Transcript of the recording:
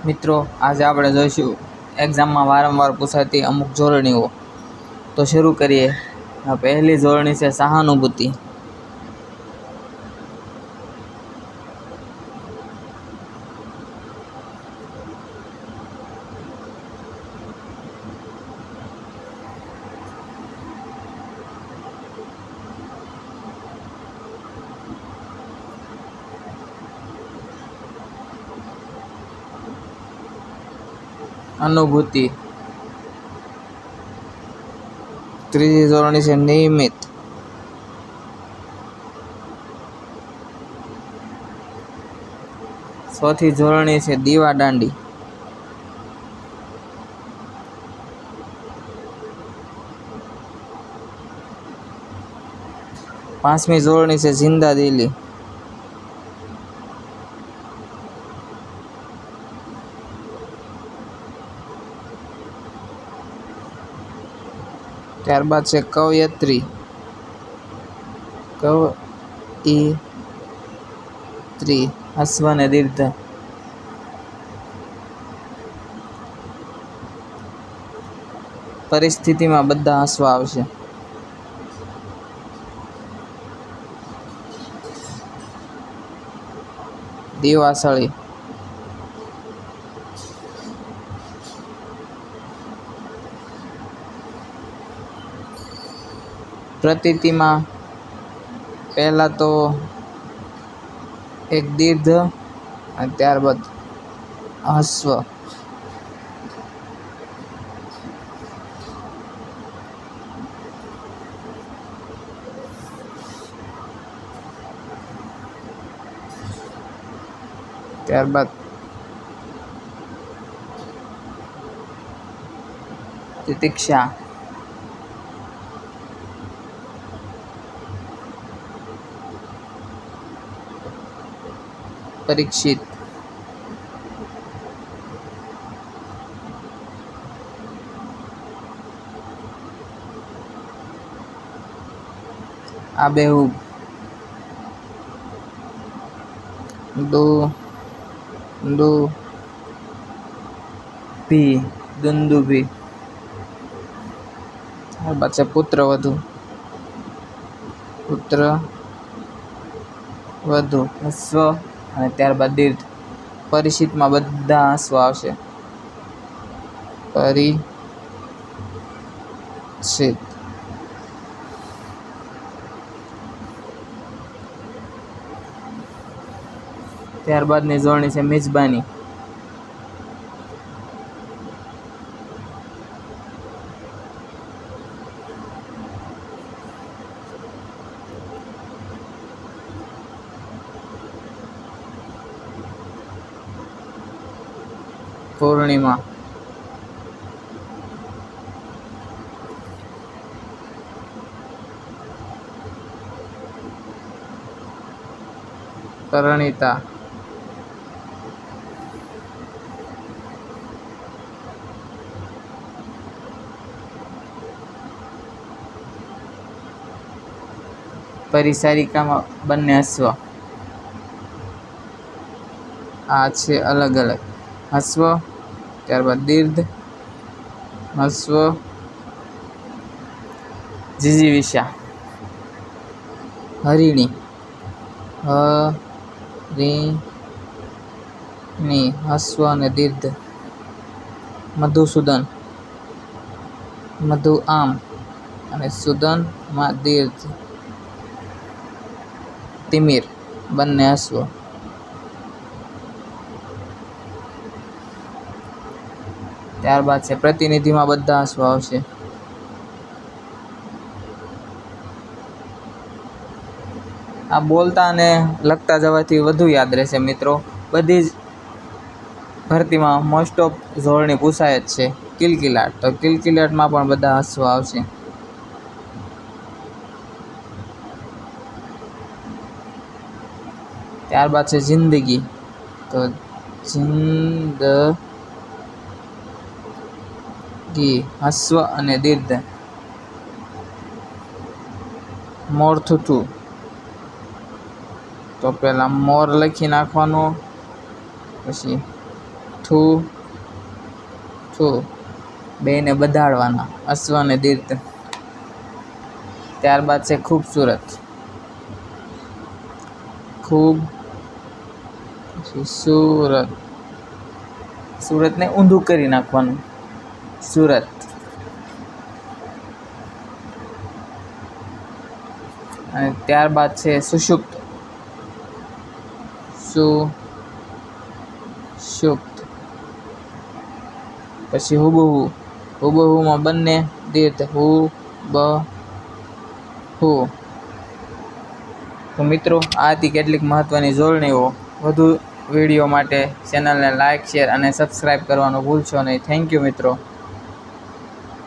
મિત્રો, આજે આપણે જોઈશું એક્ઝામમાં વારંવાર પૂછાતી અમુક જોડણીઓ. તો શરૂ કરીએ. પહેલી જોડણી છે સહાનુભૂતિ. અનુભૂતિ. ત્રીજી જોડણી છે નિયમિત. ચોથી જોડણી છે દીવાદાંડી. પાંચમી જોડણી છે જિંદાદિલી. ત્યારબાદ છે કવયત્રી. હસ્વ અને દીર્ઘ. પરિસ્થિતિમાં બધા હસવા આવશે. દિવાસળી. પ્રતીતિમાં પહેલા તો એક દીર્ઘ અને ત્યારબાદ હસ્વ. ત્યારબાદ તિતિક્ષા. પરીક્ષિત. આબેહૂબ. દુંદુભી. ત્યારબાદ છે પુત્રવધુ. હસ્વ અને ત્યારબાદ દીર્ઘ. પરિચિતમાં બધા હસ્વ આવશે. પરિચિત. ત્યારબાદની જોડણી છે મિજબાની. પૂર્ણિમા. પરણિતા. પરિસારિકામાં બંને હસ્વ. આ છે અલગ અલગ. હસ્વ ત્યારબાદ દીર્ઘ હસ્વ. જીજીવિષા. હરિણી. હસ્વ અને દીર્ઘ. મધુસૂદન. મધુ આમ અને સૂદન માં દીર્ઘ. તિમિર બંને હસ્વ. ત્યારબાદ છે પ્રતિનિધિમાં બધા હસ્વ આવશે. આ બોલતા અને લખતા જવાથી વધુ યાદ રહેશે મિત્રો. બધી જ ભરતીમાં મોસ્ટ ઓફ જોડણી પૂછાય જ છે. કિલકિલાટ. તો કિલકિલાટમાં પણ બધા હસ્વ આવશે. ત્યારબાદ છે જિંદગી. તો હસ્વ અને દીર્ઘ. મોરથુથું. તો પહેલાં મોર લખી નાખવાનું, પછી થુ થુ બેને બધાડવાના, અશ્વ અને દીર્ઘ. ત્યારબાદ છે ખૂબસૂરત, ખૂબ સુરત, સુરતને ઊંધું કરી નાખવાનું, સુરત. અને ત્યારબાદ છે સુષુપ્ત, સુષુપ્ત. પછી હુબહુ, હુબહુમાં બંને દીર્ઘ, હુ. તો મિત્રો આ હતી કેટલીક મહત્ત્વની જોડણીઓ. વધુ વિડીયો માટે ચેનલને લાઇક, શેર અને સબસ્ક્રાઈબ કરવાનું ભૂલશો નહીં. થેન્ક યુ મિત્રો.